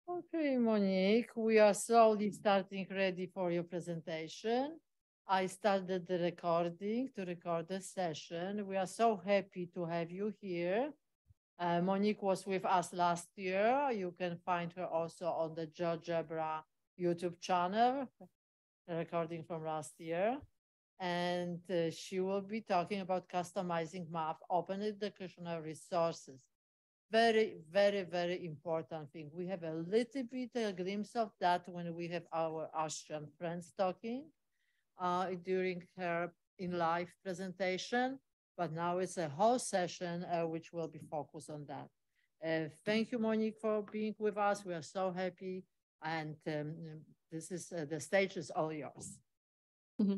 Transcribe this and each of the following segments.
Okay, Monique, we are slowly starting ready for your presentation. I started the recording to record the session. We are so happy to have you here. Monique was with us last year. You can find her also on the Geogebra YouTube channel, recording from last year. And she will be talking about customizing map, open educational resources. Very, very, very important thing. We have a little bit a glimpse of that when we have our Austrian friends talking during her in live presentation, but now it's a whole session which will be focused on that. Thank you, Monique, for being with us. We are so happy, and this is the stage is all yours. Mm-hmm.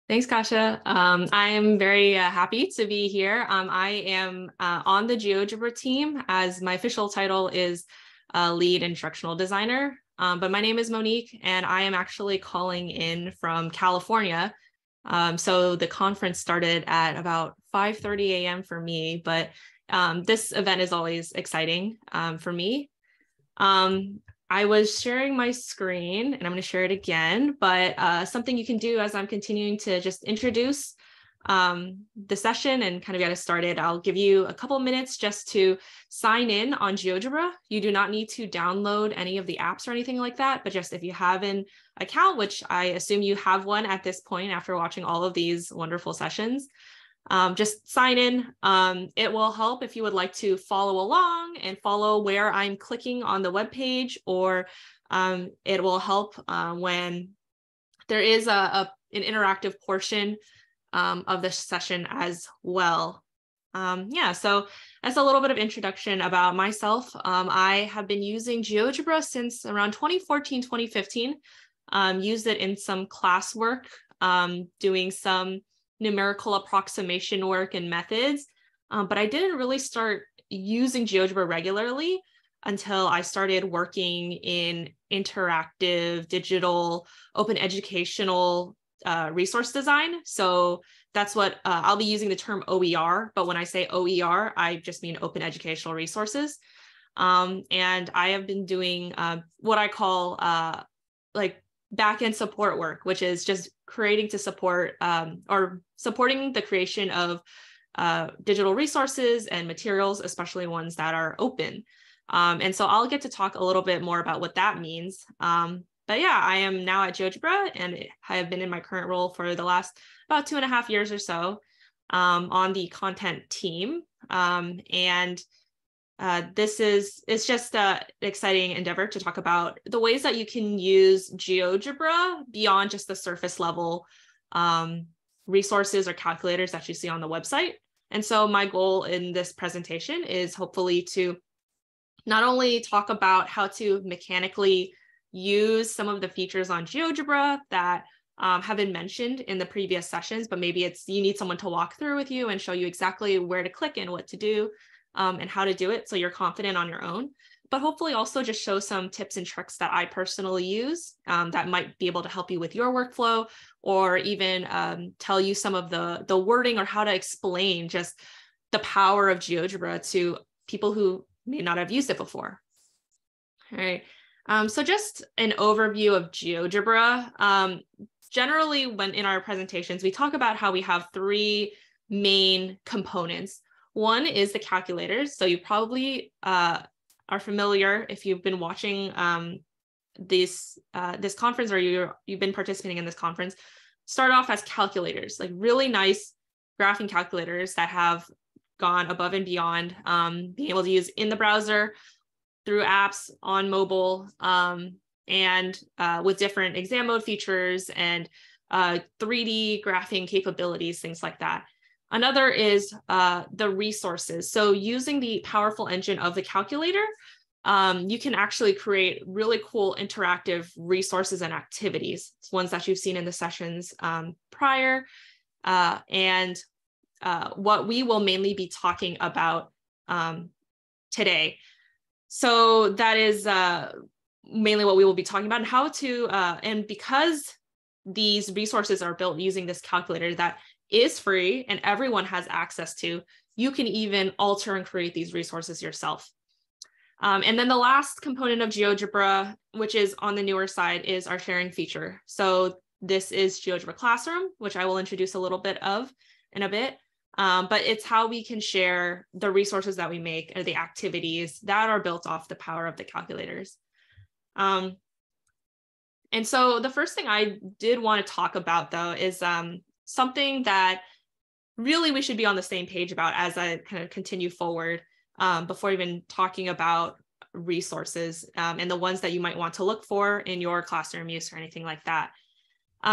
Thanks, Kasia. I am very happy to be here. I am on the GeoGebra team, as my official title is lead instructional designer. But my name is Monique, and I am actually calling in from California. So the conference started at about 5:30 a.m. for me, but this event is always exciting for me. I was sharing my screen and I'm going to share it again, but something you can do as I'm continuing to just introduce the session and kind of get us started, I'll give you a couple minutes just to sign in on GeoGebra. You do not need to download any of the apps or anything like that, but just if you have an account, which I assume you have one at this point after watching all of these wonderful sessions, just sign in. It will help if you would like to follow along and follow where I'm clicking on the web page, or it will help when there is an interactive portion of this session as well. Yeah, so as a little bit of introduction about myself, I have been using GeoGebra since around 2014, 2015, used it in some classwork, doing some numerical approximation work and methods, but I didn't really start using GeoGebra regularly until I started working in interactive, digital, open educational resource design. So that's what I'll be using the term OER, but when I say OER, I just mean open educational resources. And I have been doing what I call like back-end support work, which is just creating to support or supporting the creation of digital resources and materials, especially ones that are open. And so I'll get to talk a little bit more about what that means. But yeah, I am now at Jojobra, and I have been in my current role for the last about 2.5 years or so on the content team. It's just an exciting endeavor to talk about the ways that you can use GeoGebra beyond just the surface level resources or calculators that you see on the website. And so my goal in this presentation is hopefully to not only talk about how to mechanically use some of the features on GeoGebra that have been mentioned in the previous sessions, but maybe you need someone to walk through with you and show you exactly where to click and what to do. And how to do it so you're confident on your own, but hopefully also just show some tips and tricks that I personally use that might be able to help you with your workflow, or even tell you some of the wording or how to explain just the power of GeoGebra to people who may not have used it before. All right, so just an overview of GeoGebra. Generally, when in our presentations, we talk about how we have 3 main components. One is the calculators. So you probably are familiar if you've been watching this conference, or you've been participating in this conference. Start off as calculators, like really nice graphing calculators that have gone above and beyond being able to use in the browser, through apps, on mobile, and with different exam mode features and 3D graphing capabilities, things like that. Another is the resources. So using the powerful engine of the calculator, you can actually create really cool interactive resources and activities. It's ones that you've seen in the sessions prior. And what we will mainly be talking about today. So that is mainly what we will be talking about, and how to, and because these resources are built using this calculator that is free and everyone has access to, you can even alter and create these resources yourself. And then the last component of GeoGebra, which is on the newer side, is our sharing feature. So this is GeoGebra Classroom, which I will introduce a little bit of in a bit. But it's how we can share the resources that we make or the activities that are built off the power of the calculators. And so the first thing I did want to talk about, though, is something that really we should be on the same page about as I kind of continue forward, before even talking about resources and the ones that you might want to look for in your classroom use or anything like that.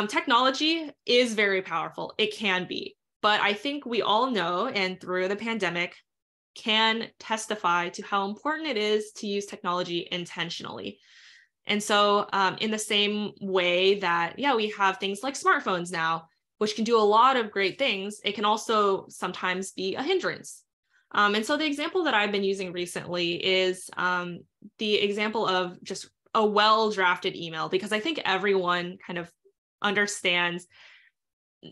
Technology is very powerful. It can be. But I think we all know, and through the pandemic, can testify to how important it is to use technology intentionally. And so in the same way that, yeah, we have things like smartphones now, which can do a lot of great things, it can also sometimes be a hindrance. And so the example that I've been using recently is the example of just a well-drafted email, because I think everyone kind of understands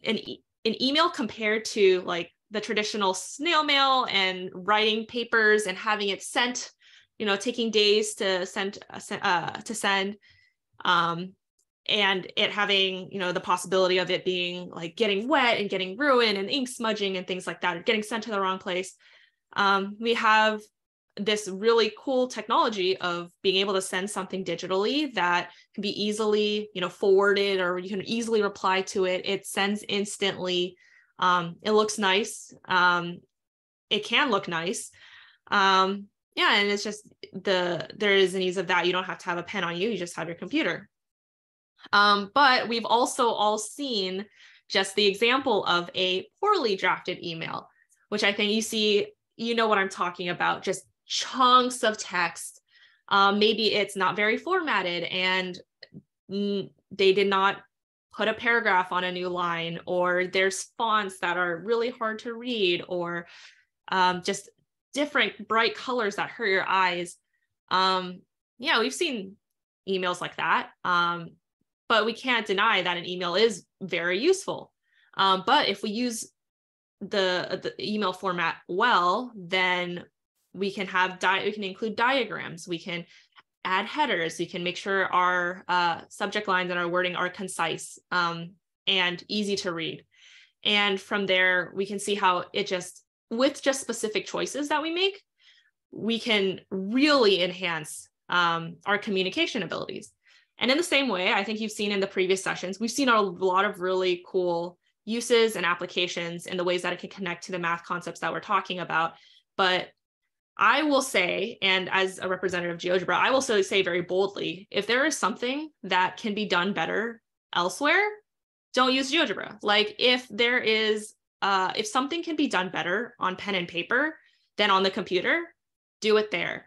an email compared to like the traditional snail mail and writing papers and having it sent, taking days to send, and it having, the possibility of it being like getting wet and getting ruined and ink smudging and things like that, or getting sent to the wrong place. We have this really cool technology of being able to send something digitally that can be easily, forwarded, or you can easily reply to it. It sends instantly. It looks nice. It can look nice. Yeah, and it's just there is an ease of that. You don't have to have a pen on you. You just have your computer. But we've also all seen just the example of a poorly drafted email, which I think you see, what I'm talking about, just chunks of text. Maybe it's not very formatted and they did not put a paragraph on a new line, or there's fonts that are really hard to read, or just different bright colors that hurt your eyes. Yeah, we've seen emails like that. But we can't deny that an email is very useful. But if we use the email format well, then we can include diagrams, we can add headers, we can make sure our subject lines and our wording are concise and easy to read. And from there, we can see how with just specific choices that we make, we can really enhance our communication abilities. And in the same way, I think you've seen in the previous sessions, we've seen a lot of really cool uses and applications in the ways that it can connect to the math concepts that we're talking about. But I will say, and as a representative of GeoGebra, I will say very boldly, if there is something that can be done better elsewhere, don't use GeoGebra. Like if something can be done better on pen and paper than on the computer, do it there.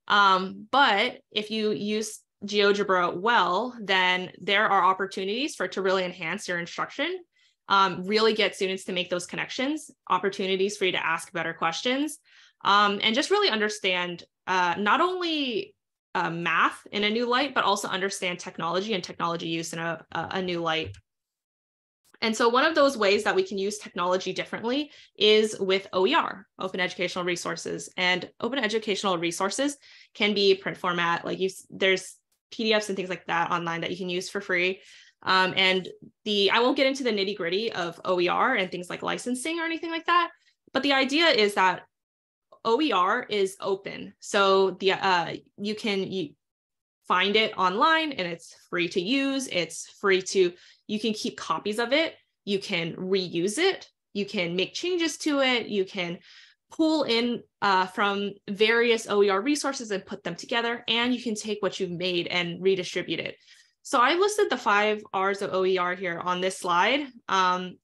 But if you use GeoGebra well, then there are opportunities for it to really enhance your instruction, really get students to make those connections, opportunities for you to ask better questions, and just really understand not only math in a new light, but also understand technology and technology use in a new light. And so one of those ways that we can use technology differently is with OER, Open Educational Resources. And Open Educational Resources can be print format, there's PDFs and things like that online that you can use for free. And I won't get into the nitty gritty of OER and things like licensing or anything like that, but the idea is that OER is open. So you can find it online and it's free to use. You can keep copies of it. You can reuse it. You can make changes to it. You can pull in from various OER resources and put them together. And you can take what you've made and redistribute it. So I listed the 5 R's of OER here on this slide,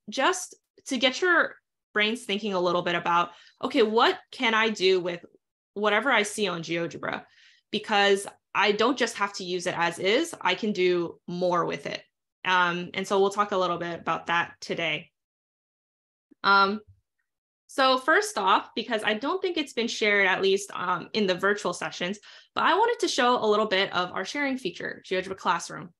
just to get your brains thinking a little bit about, okay, what can I do with whatever I see on GeoGebra? Because I don't just have to use it as is, I can do more with it. And so we'll talk a little bit about that today. So first off, because I don't think it's been shared, at least in the virtual sessions, but I wanted to show a little bit of our sharing feature, GeoGebra Classroom.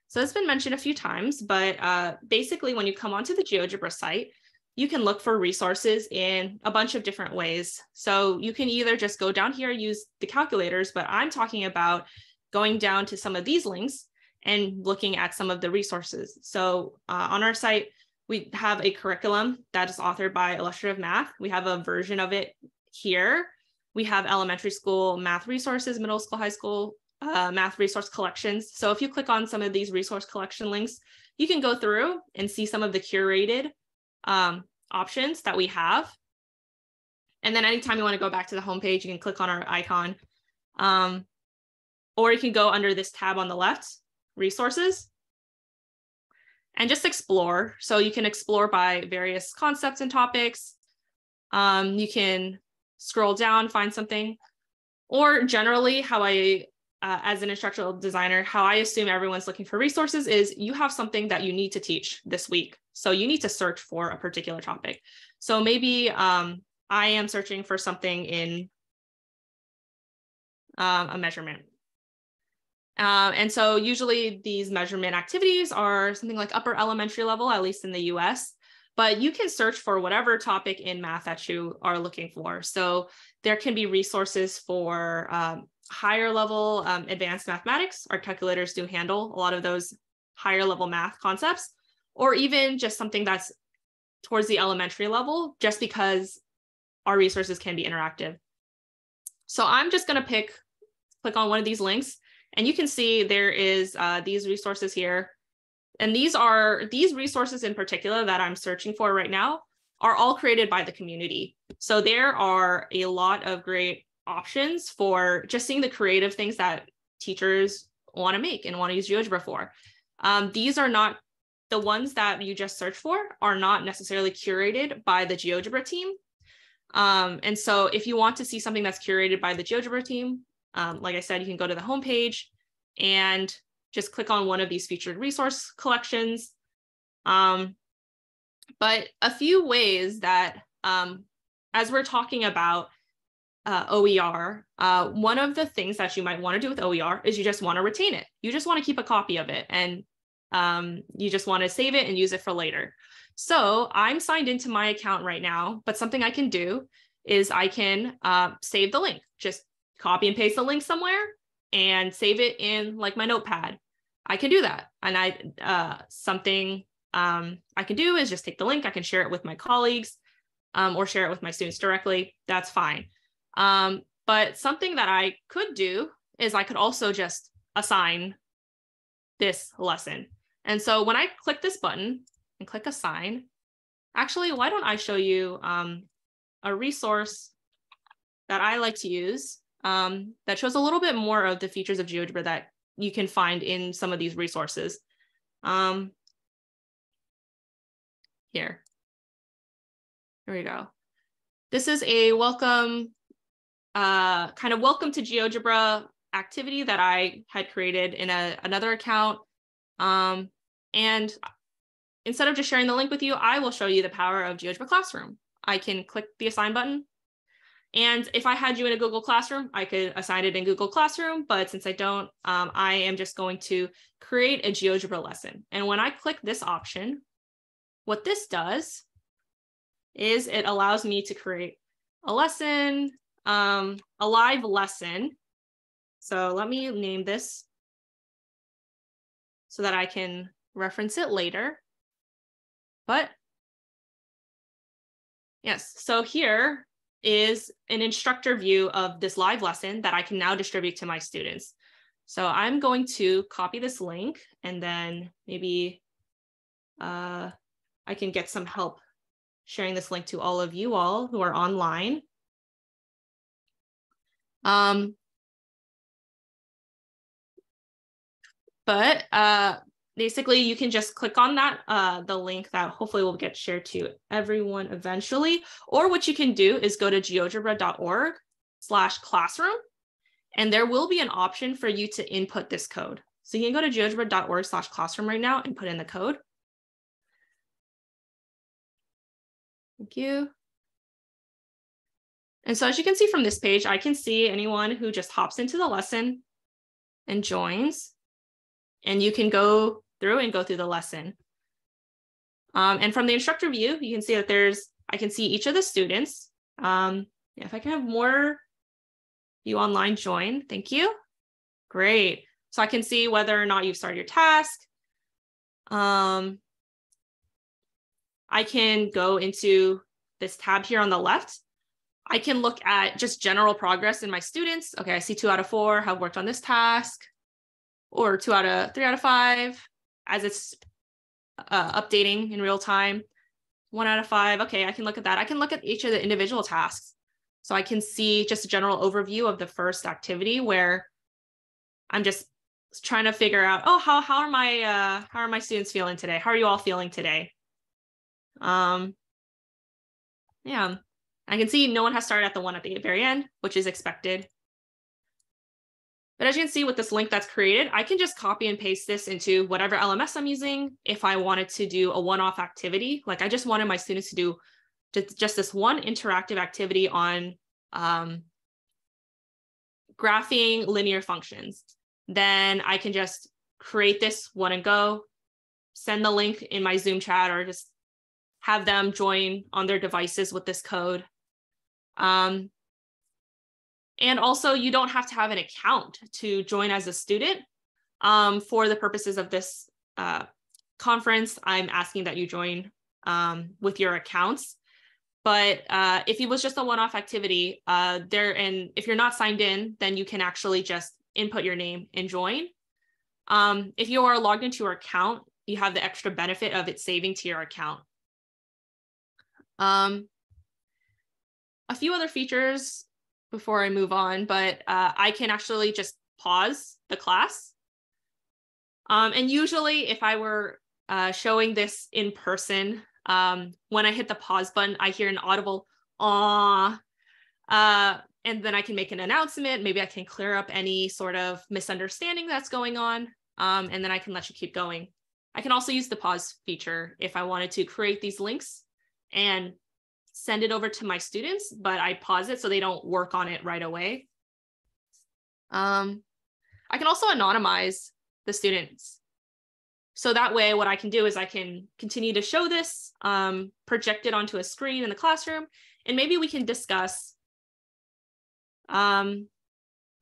So it's been mentioned a few times, but basically when you come onto the GeoGebra site, you can look for resources in a bunch of different ways. So you can either just go down here, use the calculators, but I'm talking about going down to some of these links and looking at some of the resources. So on our site, we have a curriculum that is authored by Illustrative Math. We have a version of it here. We have elementary school math resources, middle school, high school math resource collections. So if you click on some of these resource collection links, you can go through and see some of the curated options that we have. And then anytime you want to go back to the homepage, you can click on our icon. Or you can go under this tab on the left, resources, and just explore. So you can explore by various concepts and topics. You can scroll down, find something, or generally how I, as an instructional designer, how I assume everyone's looking for resources is you have something that you need to teach this week. So you need to search for a particular topic. So maybe I am searching for something in a measurement. And so usually these measurement activities are something like upper elementary level, at least in the US, but you can search for whatever topic in math that you are looking for. So there can be resources for higher level advanced mathematics. Our calculators do handle a lot of those higher level math concepts, or even just something that's towards the elementary level, just because our resources can be interactive. So I'm just going to click on one of these links, and you can see there is these resources here. And these resources in particular that I'm searching for right now are all created by the community. So there are a lot of great options for just seeing the creative things that teachers want to make and want to use GeoGebra for. These are not, the ones that you just search for are not necessarily curated by the GeoGebra team. And so if you want to see something that's curated by the GeoGebra team, like I said, you can go to the homepage and just click on one of these featured resource collections. But a few ways that, as we're talking about OER, one of the things that you might want to do with OER is you just want to retain it. You just want to keep a copy of it, and you just want to save it and use it for later. So I'm signed into my account right now, but something I can do is I can save the link, just copy and paste the link somewhere and save it in like my notepad. I can do that. And something I can do is just take the link. I can share it with my colleagues or share it with my students directly. That's fine. But something that I could do is I could also just assign this lesson. And so when I click this button and click assign, actually, why don't I show you a resource that I like to use that shows a little bit more of the features of GeoGebra that you can find in some of these resources. Here we go. This is a welcome, kind of welcome to GeoGebra activity that I had created in another account. And instead of just sharing the link with you, I will show you the power of GeoGebra Classroom. I can click the assign button. And if I had you in a Google Classroom, I could assign it in Google Classroom, but since I don't, I am just going to create a GeoGebra lesson. And when I click this option, what this does is it allows me to create a lesson, a live lesson. So let me name this so that I can reference it later. But yes, so here is an instructor view of this live lesson that I can now distribute to my students. So I'm going to copy this link, and then maybe I can get some help sharing this link to all of you all who are online. Basically, you can just click on that, the link that hopefully will get shared to everyone eventually. Or what you can do is go to geogebra.org/classroom, and there will be an option for you to input this code. So you can go to geogebra.org/classroom right now and put in the code. Thank you. And so as you can see from this page, I can see anyone who just hops into the lesson and joins. And you can go through the lesson. And from the instructor view, you can see that I can see each of the students. If I can have more view online join, thank you. Great. So I can see whether or not you've started your task. I can go into this tab here on the left. I can look at just general progress in my students. Okay, I see 2 out of 4 have worked on this task, or 3 out of 5 as it's updating in real time. 1 out of 5. Okay, I can look at that. I can look at each of the individual tasks. So I can see just a general overview of the first activity where I'm just trying to figure out, oh, how are my students feeling today? How are you all feeling today? Yeah, I can see no one has started at the one at the very end, which is expected. But as you can see with this link that's created, I can just copy and paste this into whatever LMS I'm using. If I wanted to do a one-off activity, like I just wanted my students to do just this one interactive activity on graphing linear functions, then I can just create this one and go, send the link in my Zoom chat, or just have them join on their devices with this code. And also, you don't have to have an account to join as a student. For the purposes of this conference, I'm asking that you join with your accounts. But if it was just a one-off activity, and if you're not signed in, then you can actually just input your name and join. If you are logged into your account, you have the extra benefit of it saving to your account. A few other features before I move on, but I can actually just pause the class. And usually if I were showing this in person, when I hit the pause button, I hear an audible "aww," and then I can make an announcement. Maybe I can clear up any sort of misunderstanding that's going on, and then I can let you keep going. I can also use the pause feature if I wanted to create these links and send it over to my students, but I pause it so they don't work on it right away. I can also anonymize the students. So that way, what I can do is I can continue to show this, project it onto a screen in the classroom, and maybe we can discuss, let's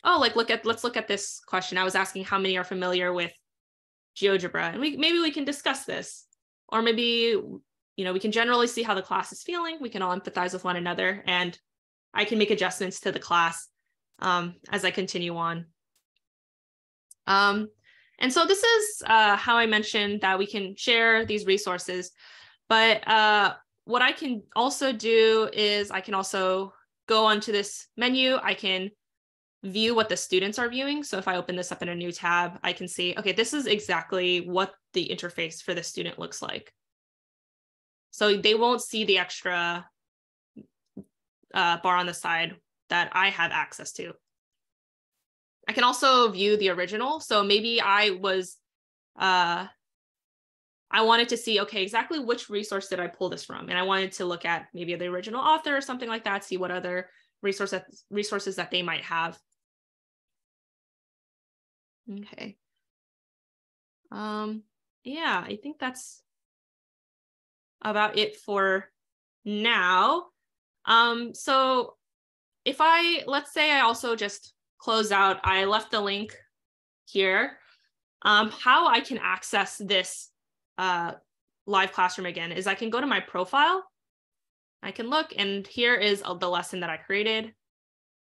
look at this question. I was asking how many are familiar with GeoGebra, and maybe we can discuss this, or maybe, we can generally see how the class is feeling. We can all empathize with one another, and I can make adjustments to the class as I continue on. And so this is how I mentioned that we can share these resources. But what I can also do is I can also go onto this menu. I can view what the students are viewing. So if I open this up in a new tab, I can see, okay, this is exactly what the interface for the student looks like. So they won't see the extra bar on the side that I have access to. I can also view the original. So maybe I wanted to see, okay, exactly which resource did I pull this from? And I wanted to look at maybe the original author or something like that, see what other resources that they might have. Okay. Yeah, I think that's about it for now. So if let's say I also just close out, I left the link here. How I can access this live classroom again is I can go to my profile. I can look, and here is the lesson that I created.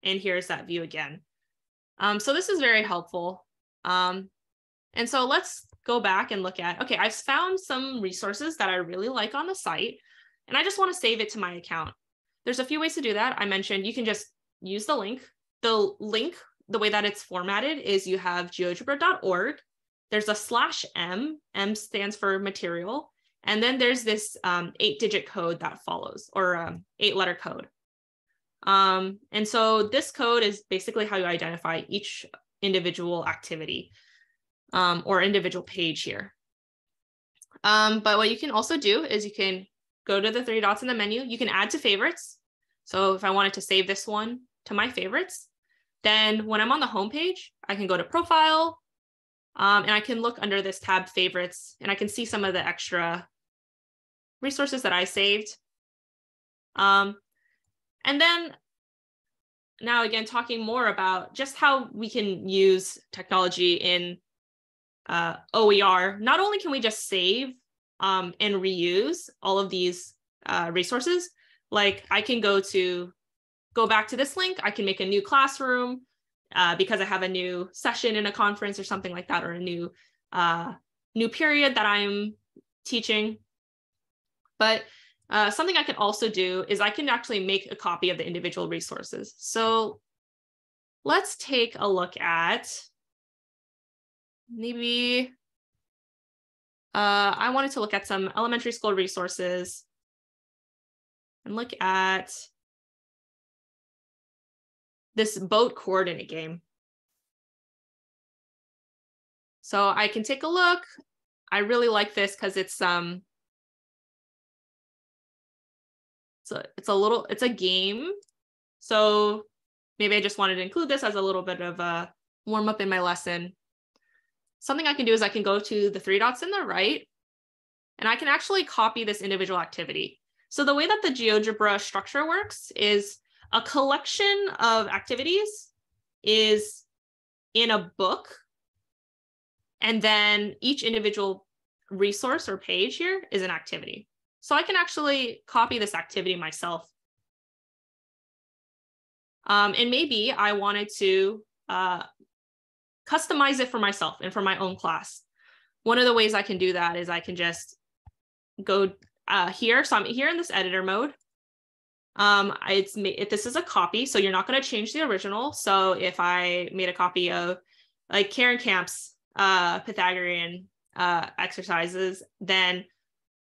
And here's that view again. So this is very helpful. And so let's go back and look at, okay, I've found some resources that I really like on the site, and I just want to save it to my account. There's a few ways to do that. I mentioned you can just use the link. The link, the way that it's formatted is you have geogebra.org. There's a /M, M stands for material. And then there's this 8-digit code that follows, or 8-letter code. And so this code is basically how you identify each individual activity or individual page here. But what you can also do is you can go to the 3 dots in the menu. You can add to favorites. So if I wanted to save this one to my favorites, then when I'm on the home page, I can go to profile, and I can look under this tab favorites, and I can see some of the extra resources that I saved. And then now again, talking more about just how we can use technology in OER. Not only can we just save and reuse all of these resources, like I can go back to this link, I can make a new classroom because I have a new session in a conference or something like that, or a new period that I'm teaching. But something I can also do is I can actually make a copy of the individual resources. So let's take a look at maybe I wanted to look at some elementary school resources and look at this boat coordinate game. So I can take a look. I really like this because it's a game. So maybe I just wanted to include this as a little bit of a warm up in my lesson. Something I can do is I can go to the 3 dots in the right, and I can actually copy this individual activity. So the way that the GeoGebra structure works is a collection of activities is in a book, and then each individual resource or page here is an activity. So I can actually copy this activity myself. And maybe I wanted to customize it for myself and for my own class. One of the ways I can do that is I can just go here. So I'm here in this editor mode. This is a copy, so you're not going to change the original. So if I made a copy of like Karen Camp's Pythagorean exercises, then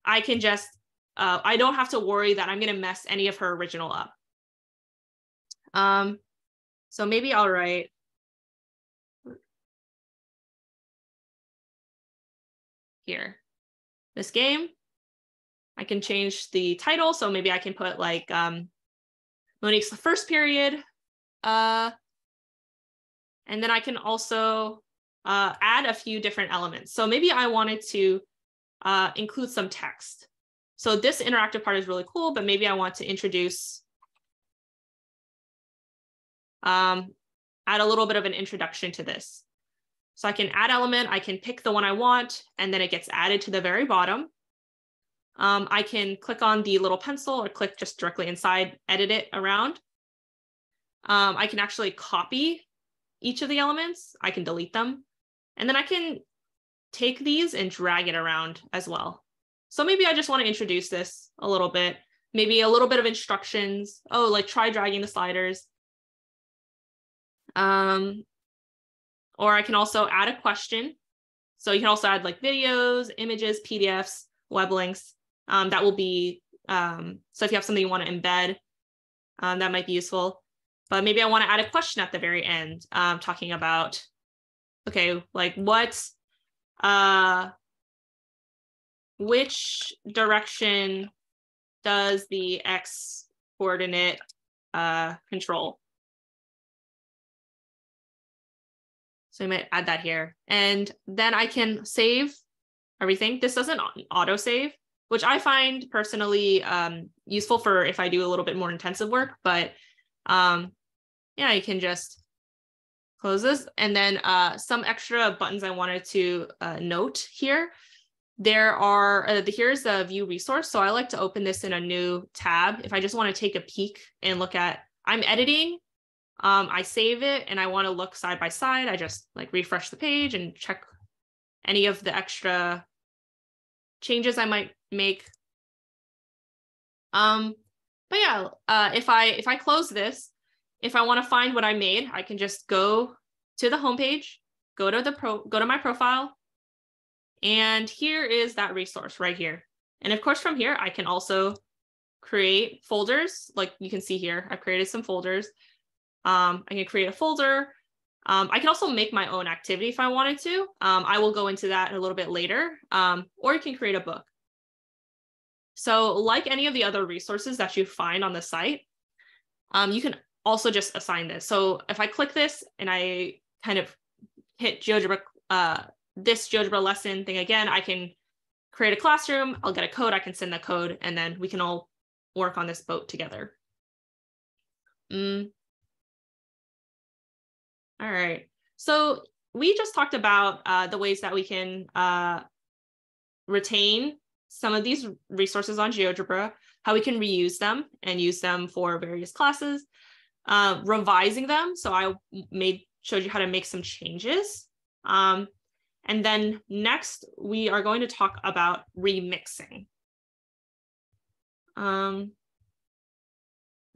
I can just, I don't have to worry that I'm going to mess any of her original up. So maybe I'll write here, this game. I can change the title. So maybe I can put like Monique's the first period. And then I can also add a few different elements. So maybe I wanted to include some text. So this interactive part is really cool, but maybe I want to introduce, add a little bit of an introduction to this. So I can add element, I can pick the one I want, and then it gets added to the very bottom. I can click on the little pencil or click just directly inside, edit it around. I can actually copy each of the elements. I can delete them. And then I can take these and drag it around as well. So maybe I just want to introduce this a little bit, maybe a little bit of instructions. Oh, like try dragging the sliders. Or I can also add a question. So you can also add like videos, images, PDFs, web links. That will be, so if you have something you want to embed, that might be useful. But maybe I want to add a question at the very end, talking about, okay, like which direction does the X coordinate control? So I might add that here. And then I can save everything. This doesn't auto save, which I find personally useful for if I do a little bit more intensive work. But yeah, you can just close this. And then some extra buttons I wanted to note here. There are, here's the view resource. So I like to open this in a new tab. If I just want to take a peek and look at, I'm editing, I save it and I want to look side by side. I just like refresh the page and check any of the extra changes I might make. But yeah, if I close this, if I want to find what I made, I can just go to the homepage, go to my profile, and here is that resource right here. And of course, from here, I can also create folders. Like you can see here, I've created some folders. I can create a folder. I can also make my own activity if I wanted to. I will go into that a little bit later, or you can create a book. So like any of the other resources that you find on the site, you can also just assign this. So if I click this and I kind of hit GeoGebra, this GeoGebra lesson thing again, I can create a classroom, I'll get a code, I can send the code, and then we can all work on this boat together. All right, so we just talked about the ways that we can retain some of these resources on GeoGebra, how we can reuse them and use them for various classes, revising them. So I showed you how to make some changes. And then next, we are going to talk about remixing. All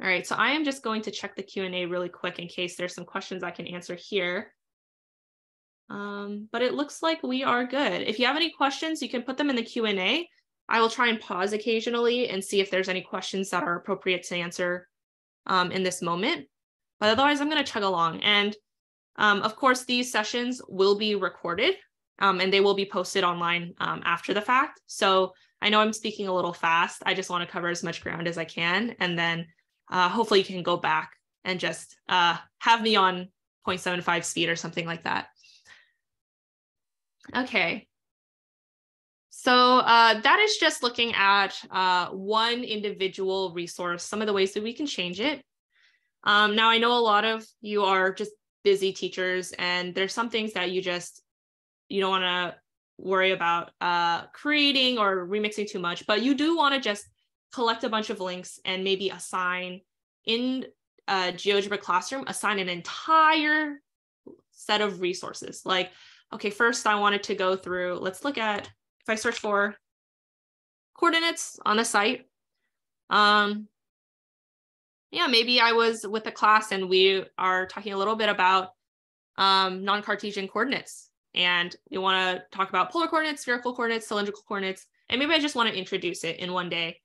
right, so I am just going to check the Q&A really quick in case there's some questions I can answer here. But it looks like we are good. If you have any questions, you can put them in the Q&A. I will try and pause occasionally and see if there's any questions that are appropriate to answer in this moment. But otherwise, I'm going to chug along. And of course, these sessions will be recorded and they will be posted online after the fact. So I know I'm speaking a little fast. I just want to cover as much ground as I can. And then hopefully you can go back and just have me on 0.75 speed or something like that. Okay. So that is just looking at one individual resource, some of the ways that we can change it. Now, I know a lot of you are just busy teachers, and there's some things that you don't want to worry about creating or remixing too much, but you do want to just collect a bunch of links and maybe assign in GeoGebra Classroom, assign an entire set of resources. Like, okay, first I wanted to go through, let's look at, if I search for coordinates on the site, yeah, maybe I was with a class and we are talking a little bit about non-Cartesian coordinates, and we want to talk about polar coordinates, spherical coordinates, cylindrical coordinates, and maybe I just want to introduce it in one day.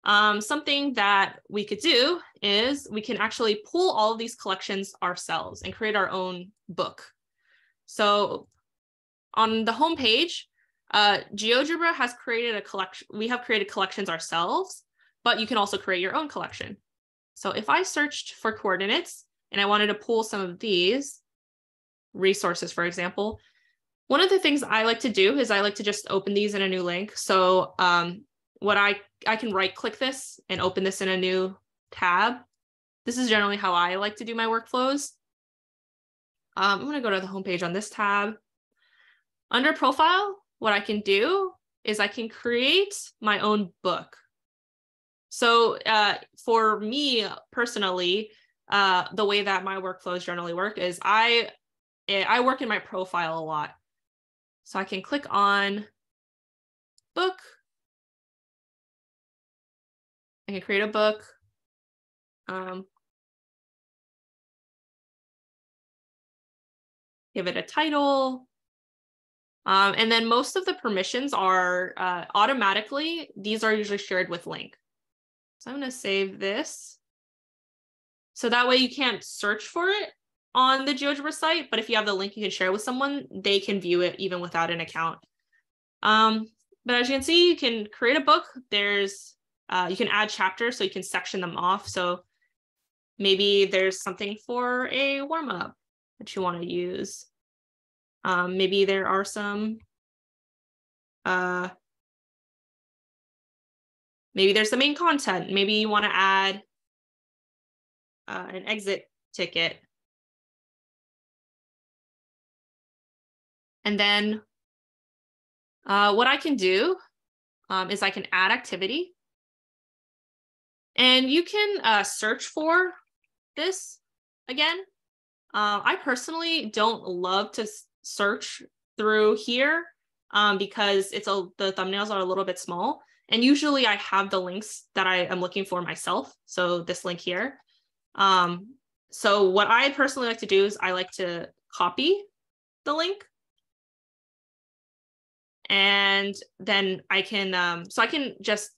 Something that we could do is we can actually pull all of these collections ourselves and create our own book. So on the home page, GeoGebra has created a collection. We have created collections ourselves, but you can also create your own collection. So if I searched for coordinates and I wanted to pull some of these resources, for example, one of the things I like to do is I like to just open these in a new link. So what I can right click this and open this in a new tab. This is generally how I like to do my workflows. I'm going to go to the homepage on this tab. Under profile, what I can do is I can create my own book. So for me personally, the way that my workflows generally work is I work in my profile a lot. So I can click on book. I can create a book. Give it a title. And then most of the permissions are automatically, these are usually shared with link. So I'm going to save this. So that way you can't search for it on the GeoGebra site, but if you have the link you can share with someone, they can view it even without an account. But as you can see, you can create a book. There's, you can add chapters, so you can section them off. So maybe there's something for a warm-up that you want to use. Maybe there are some, maybe there's the main content. Maybe you want to add an exit ticket. And then what I can do is I can add activity. And you can search for this again. I personally don't love to search through here because the thumbnails are a little bit small. And usually I have the links that I am looking for myself. So this link here. So what I personally like to do is I like to copy the link. And then I can, so I can just,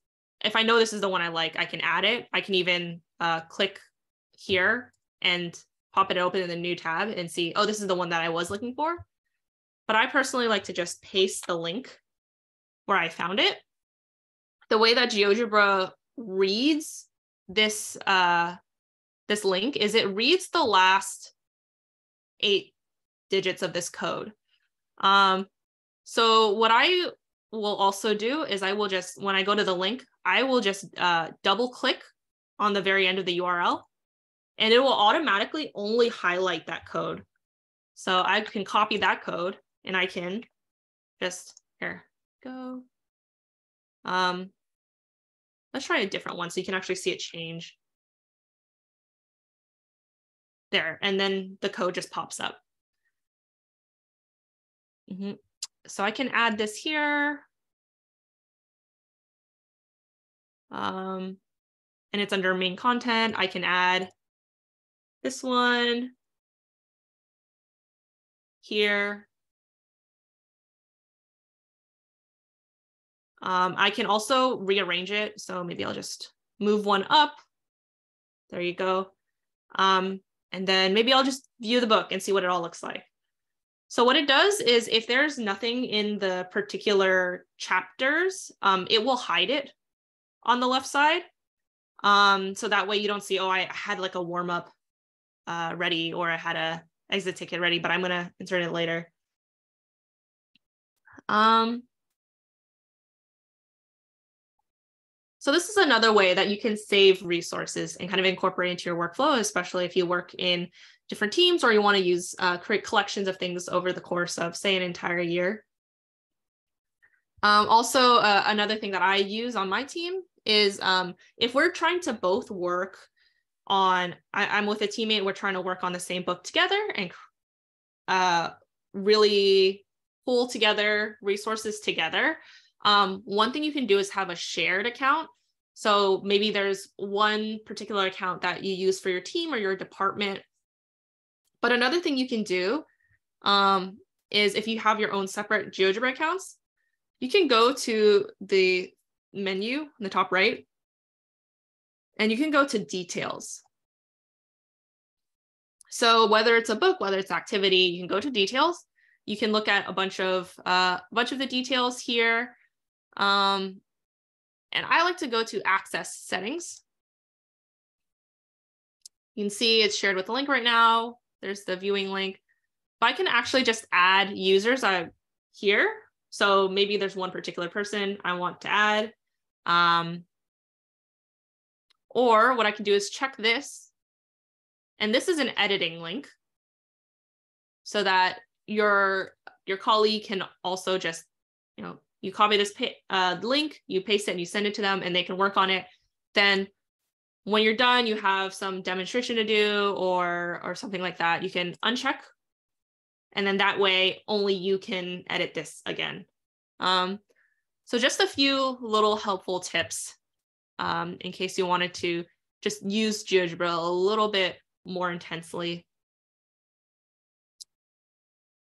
if I know this is the one I like, I can add it. I can even click here and pop it open in the new tab and see, oh, this is the one that I was looking for. But I personally like to just paste the link where I found it. The way that GeoGebra reads this, this link is it reads the last 8 digits of this code. So what I will also do is I will just, when I go to the link, I will just double click on the very end of the URL, and it will automatically only highlight that code. So I can copy that code and I can just, here, go. Let's try a different one so you can actually see it change. There, and then the code just pops up. So I can add this here. And it's under main content. I can add this one here. I can also rearrange it. So maybe I'll just move one up. There you go. And then maybe I'll just view the book and see what it all looks like. So what it does is if there's nothing in the particular chapters, it will hide it on the left side. So that way you don't see, oh, I had like a warm up ready, or I had a exit ticket ready, but I'm gonna insert it later. So this is another way that you can save resources and kind of incorporate into your workflow, especially if you work in different teams or you want to use create collections of things over the course of, say, an entire year. Also, another thing that I use on my team is if we're trying to both work on, I'm with a teammate, we're trying to work on the same book together and really pull together resources together. One thing you can do is have a shared account. So maybe there's one particular account that you use for your team or your department. But another thing you can do is if you have your own separate GeoGebra accounts, you can go to the menu in the top right, and you can go to details. So whether it's a book, whether it's activity, you can go to details. You can look at a bunch of the details here. And I like to go to access settings. You can see it's shared with the link right now. There's the viewing link. But I can actually just add users here. So maybe there's one particular person I want to add. Or what I can do is check this. And this is an editing link so that your colleague can also just, you copy this link, you paste it and you send it to them and they can work on it. Then when you're done, you have some demonstration to do or something like that, you can uncheck. And then that way only you can edit this again. So just a few little helpful tips in case you wanted to just use GeoGebra a little bit more intensely.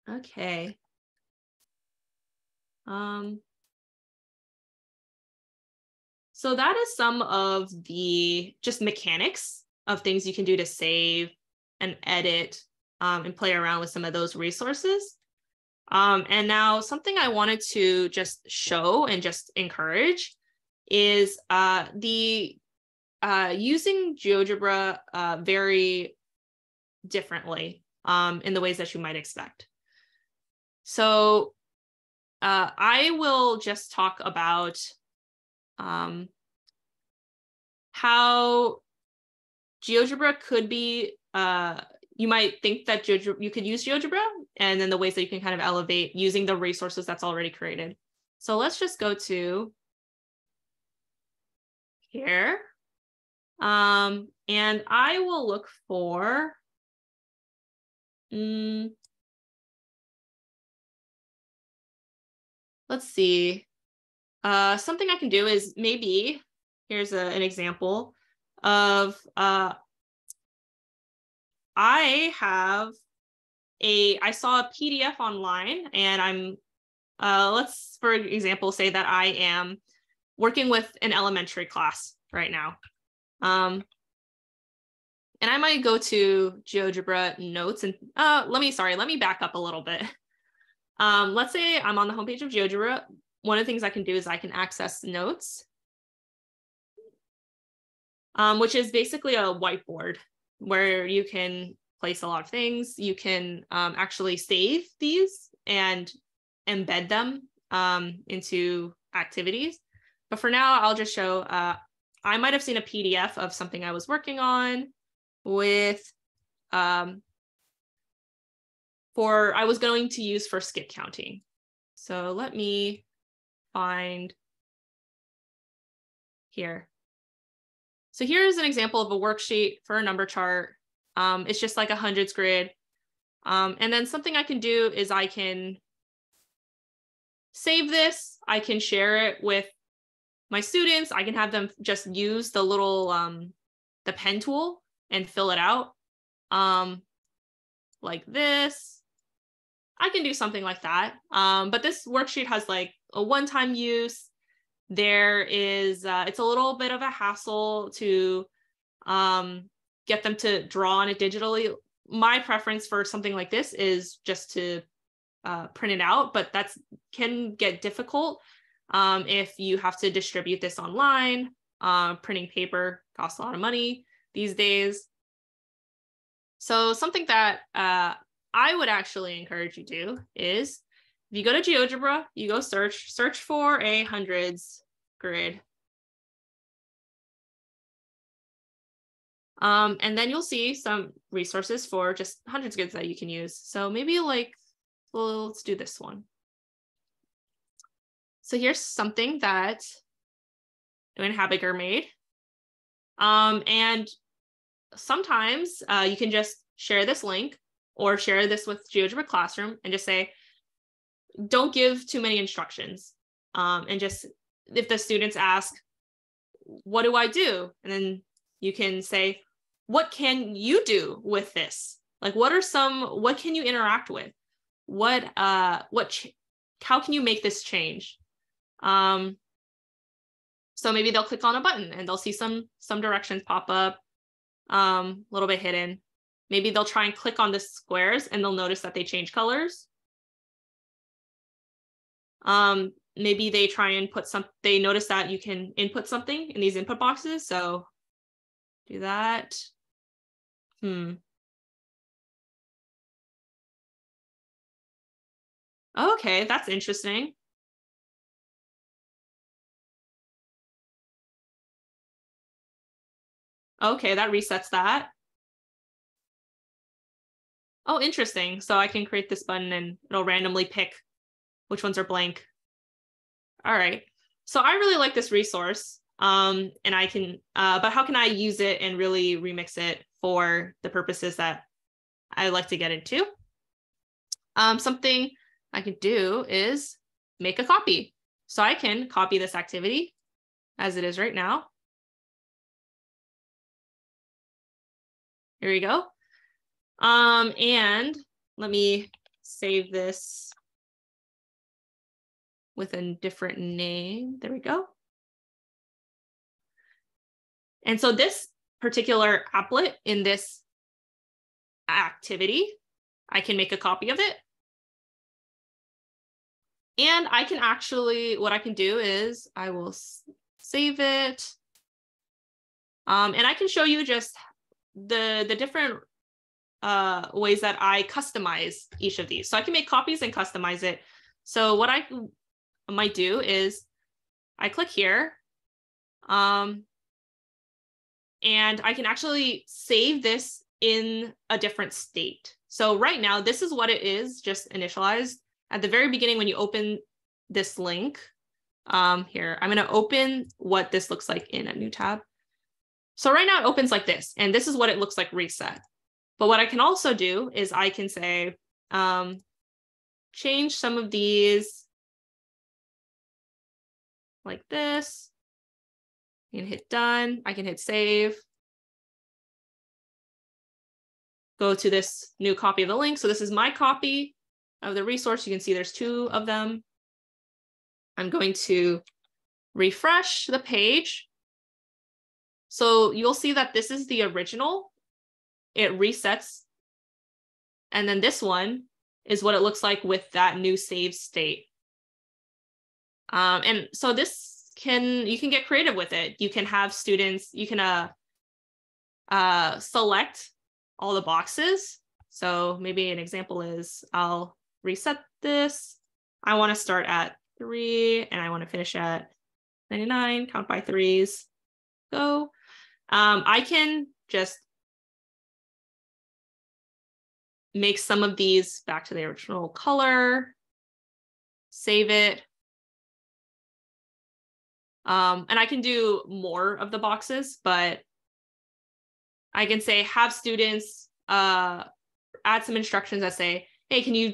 Okay. So that is some of the just mechanics of things you can do to save and edit and play around with some of those resources. And now something I wanted to just show and just encourage is using GeoGebra very differently in the ways that you might expect. So I will just talk about how GeoGebra could be, you might think that you could use GeoGebra, and then the ways that you can kind of elevate using the resources that's already created. So let's just go to here. And I will look for, let's see. Something I can do is maybe, here's an example of, I saw a PDF online and I'm, let's, for example, say that I am working with an elementary class right now. And I might go to GeoGebra notes and let me back up a little bit. Let's say I'm on the homepage of GeoGebra. One of the things I can do is I can access notes, which is basically a whiteboard where you can place a lot of things. You can actually save these and embed them into activities. But for now, I'll just show, I might have seen a PDF of something I was working on with, I was going to use for skip counting. So let me find here. So here's an example of a worksheet for a number chart. It's just like a hundreds grid. And then something I can do is I can save this. I can share it with my students. I can have them just use the little, the pen tool and fill it out like this. I can do something like that. But this worksheet has like a one-time use. There is, it's a little bit of a hassle to get them to draw on it digitally. My preference for something like this is just to print it out, but that can get difficult if you have to distribute this online. Printing paper costs a lot of money these days. So something that I would actually encourage you to do is, if you go to GeoGebra, you go search for a hundreds grid. And then you'll see some resources for just hundreds grids that you can use. So maybe like, well, let's do this one. So here's something that Habegger made. And sometimes you can just share this link or share this with GeoGebra Classroom and just say, don't give too many instructions. And just, if the students ask, what do I do? And then you can say, what can you do with this? Like, what can you interact with? How can you make this change? So maybe they'll click on a button and they'll see some directions pop up, a little bit hidden. Maybe they'll try and click on the squares and they'll notice that they change colors. Maybe they try and they notice that you can input something in these input boxes. So do that. Okay, that's interesting. Okay, that resets that. Oh, interesting. So I can create this button and it'll randomly pick which ones are blank. All right. So I really like this resource. And I can, but how can I use it and really remix it for the purposes that I like to get into? Something I could do is make a copy. So I can copy this activity as it is right now. Here we go. And let me save this with a different name. There we go. And so this particular applet in this activity, I can make a copy of it. And I can actually, what I can do is I will save it. And I can show you just the different ways that I customize each of these. So I can make copies and customize it. So what I might do is I click here, and I can actually save this in a different state. So right now, this is what it is, just initialized. At the very beginning, when you open this link, here, I'm going to open what this looks like in a new tab. So right now it opens like this, and this is what it looks like reset. But what I can also do is I can say, change some of these like this. I can hit done. I can hit save. Go to this new copy of the link. So this is my copy of the resource. You can see there's 2 of them. I'm going to refresh the page. So you'll see that this is the original. It resets. And then this one is what it looks like with that new save state. And so this you can get creative with it. You can have students, you can select all the boxes. So maybe an example is I'll reset this. I want to start at 3, and I want to finish at 99, count by 3s, go. I can just make some of these back to the original color, save it. And I can do more of the boxes, but I can say have students add some instructions that say, hey, can you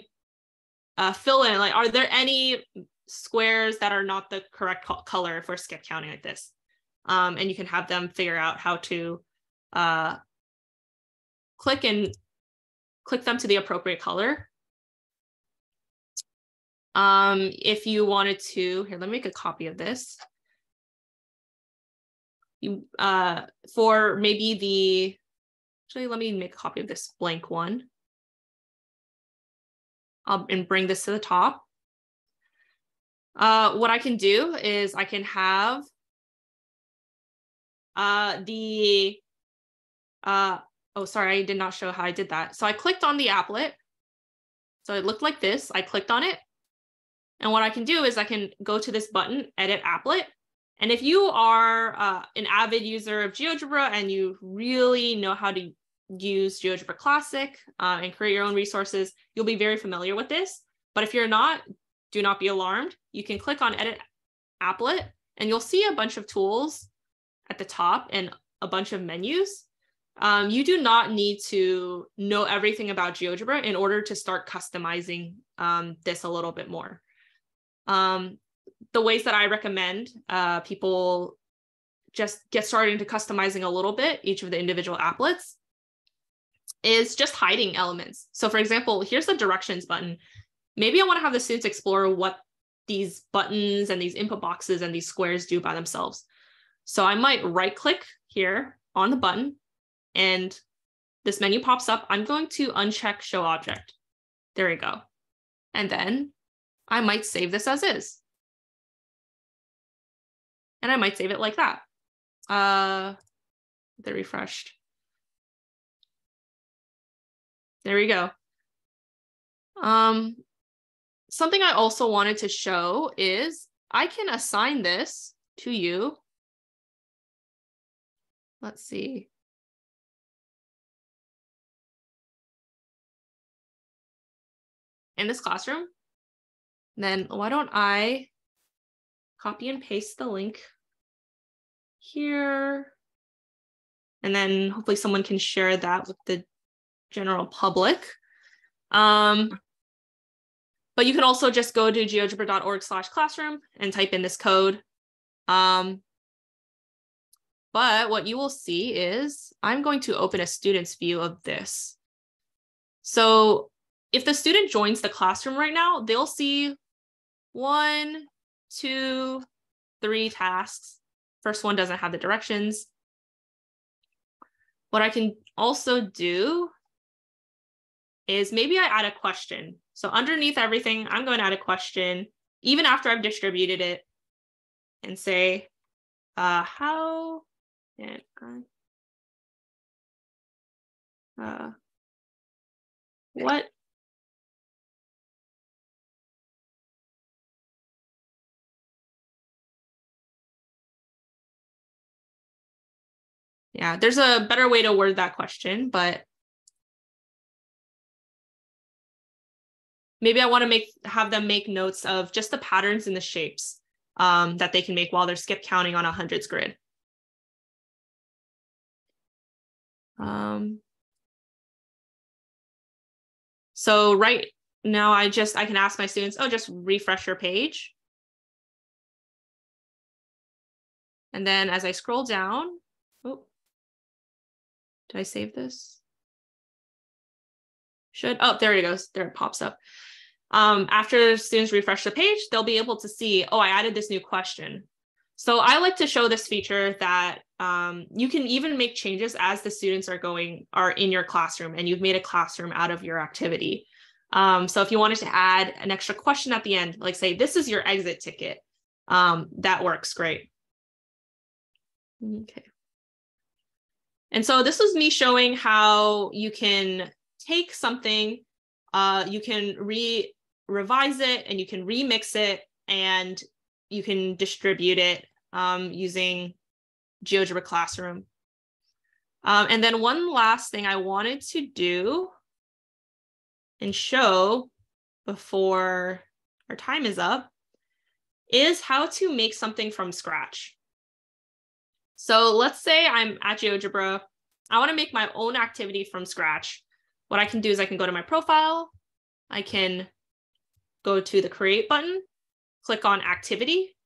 fill in, like, are there any squares that are not the correct color for skip counting like this? And you can have them figure out how to click them to the appropriate color. If you wanted to, here, let me make a copy of this. For maybe actually, let me make a copy of this blank one. And bring this to the top. What I can do is I can have oh, sorry, I did not show how I did that. So I clicked on the applet. So it looked like this. I clicked on it. And what I can do is I can go to this button, Edit Applet. And if you are an avid user of GeoGebra and you really know how to use GeoGebra Classic and create your own resources, you'll be very familiar with this. But if you're not, do not be alarmed. You can click on Edit Applet and you'll see a bunch of tools at the top and a bunch of menus. You do not need to know everything about GeoGebra in order to start customizing this a little bit more. The ways that I recommend people just get started into customizing a little bit each of the individual applets is just hiding elements. So for example, here's the directions button. Maybe I want to have the students explore what these buttons and these input boxes and these squares do by themselves. So I might right click here on the button and this menu pops up. I'm going to uncheck show object. There we go. And then I might save this as is. And I might save it like that. They're refreshed. There we go. Something I also wanted to show is I can assign this to you. Let's see. In this classroom. Then why don't I copy and paste the link here. And then hopefully someone can share that with the general public. But you can also just go to geogebra.org/classroom and type in this code. But what you will see is I'm going to open a student's view of this. So if the student joins the classroom right now, they'll see 1, 2, 3 tasks. First one doesn't have the directions. What I can also do is maybe I add a question. So underneath everything, I'm going to add a question, even after I've distributed it, and say, how can I, what? Yeah, there's a better way to word that question, but maybe I want to have them make notes of just the patterns and the shapes that they can make while they're skip counting on a hundreds grid. So right now I can ask my students, oh, just refresh your page. And then as I scroll down, oh, did I save this? Oh, there it goes. There it pops up. After students refresh the page, they'll be able to see, oh, I added this new question. So I like to show this feature that you can even make changes as the students are in your classroom and you've made a classroom out of your activity. So if you wanted to add an extra question at the end, like say, this is your exit ticket, that works great. Okay. And so this was me showing how you can take something, you can revise it and you can remix it and you can distribute it using GeoGebra Classroom. And then one last thing I wanted to do and show before our time is up is how to make something from scratch. So let's say I'm at GeoGebra. I want to make my own activity from scratch. What I can do is I can go to my profile. I can go to the create button, click on activity,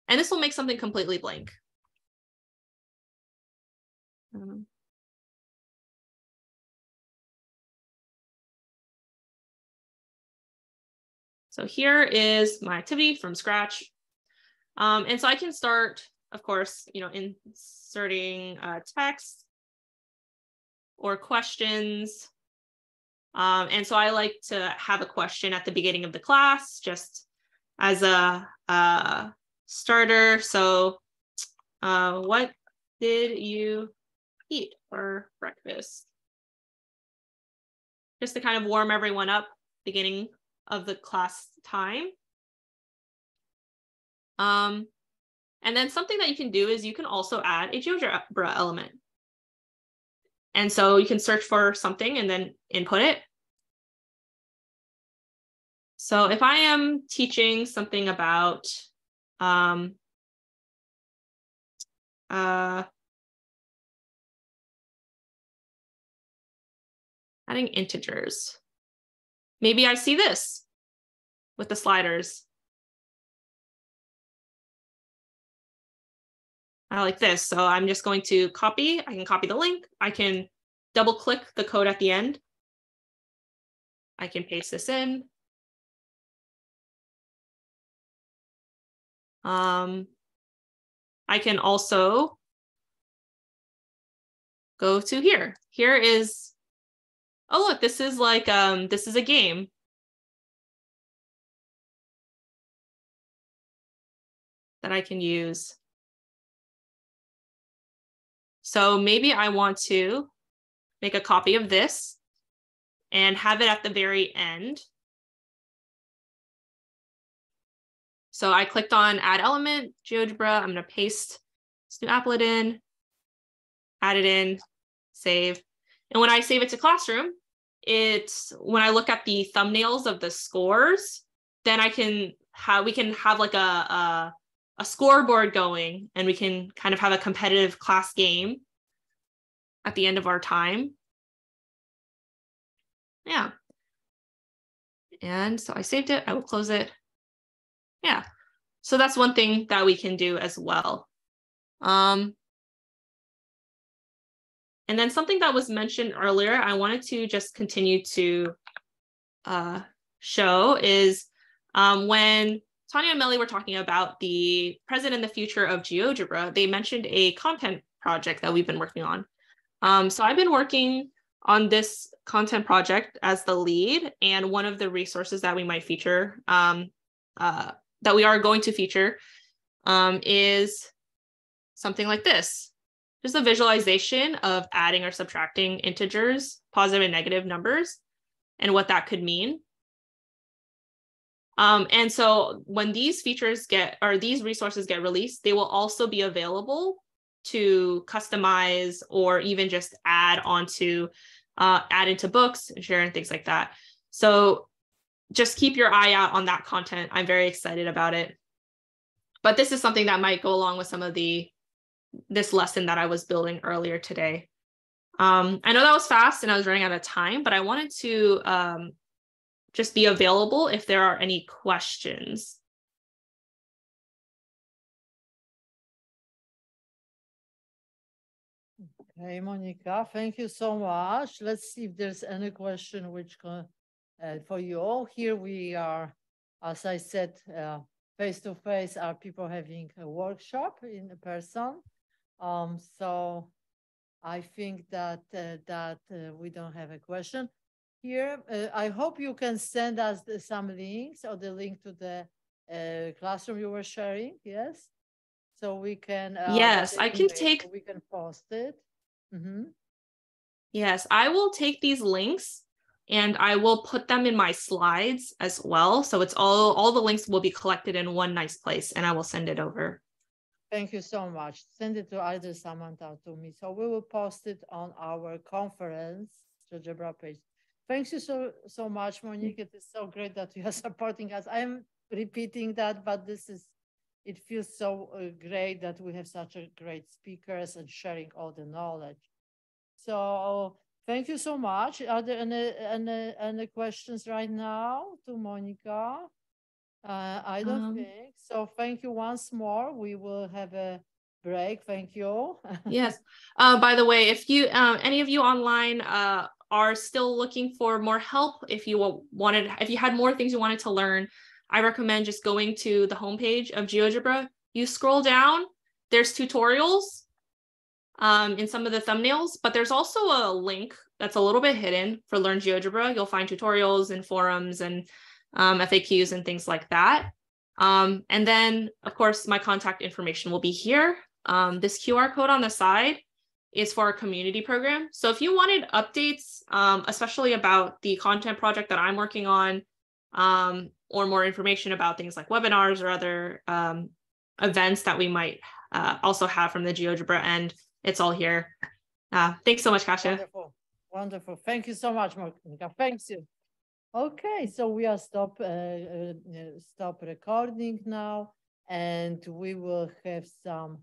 and this will make something completely blank. So here is my activity from scratch. And so I can start, of course, inserting text or questions. And so I like to have a question at the beginning of the class, just as a starter. So what did you eat for breakfast? Just to kind of warm everyone up, beginning of the class time. And then something that you can do is you can also add a GeoGebra element. And so you can search for something and then input it. So if I am teaching something about adding integers, maybe I see this with the sliders. I like this. So I'm just going to copy. I can copy the link. I can double click the code at the end. I can paste this in. I can also go to here. Here is, oh, look, this is like, this is a game. That I can use. So maybe I want to make a copy of this and have it at the very end. So I clicked on add element, GeoGebra. I'm going to paste this new applet in, add it in, save. And when I save it to Classroom, when I look at the thumbnails of the scores, then we can have like a scoreboard going, and we can kind of have a competitive class game at the end of our time. Yeah. And so I saved it. I will close it. Yeah. So that's one thing that we can do as well. And then something that was mentioned earlier, I wanted to just continue to show is when Tanya and Melly were talking about the present and the future of GeoGebra, they mentioned a content project that we've been working on. So I've been working on this content project as the lead, and one of the resources that we might feature, that we are going to feature, is something like this. Just a visualization of adding or subtracting integers, positive and negative numbers, and what that could mean. And so when these features these resources get released, they will also be available to customize or even just add into books, share, and things like that. So just keep your eye out on that content. I'm very excited about it. But this is something that might go along with some of this lesson that I was building earlier today. I know that was fast and I was running out of time, but I wanted to just be available if there are any questions. Okay, Monica, thank you so much. Let's see if there's any question for you all. Here we are, as I said, face-to-face are people having a workshop in person. So I think that we don't have a question here. I hope you can send us some links or the link to the classroom you were sharing. Yes, so we can. Yes, I can take. So we can post it. Mm-hmm. Yes, I will take these links and I will put them in my slides as well. So it's all the links will be collected in one nice place, and I will send it over. Thank you so much. Send it to either Samantha or to me. So we will post it on our conference, GeoGebra page. Thank you so much, Monique. It is so great that you are supporting us. I am repeating that, but it feels so great that we have such a great speakers and sharing all the knowledge. So thank you so much. Are there any questions right now to Monica? I don't think so. Thank you once more. We will have a break. Thank you. Yes. By the way, if you any of you online are still looking for more help, if you had more things you wanted to learn, I recommend just going to the homepage of GeoGebra. You scroll down, there's tutorials in some of the thumbnails, but there's also a link that's a little bit hidden for Learn GeoGebra. You'll find tutorials and forums and FAQs and things like that. And then, of course, my contact information will be here. This QR code on the side is for our community program. So if you wanted updates, especially about the content project that I'm working on, or more information about things like webinars or other events that we might also have from the GeoGebra end, it's all here. Thanks so much, Kasia. Wonderful. Wonderful. Thank you so much, Monica. Thanks you. Okay, so we are stop recording now, and we will have some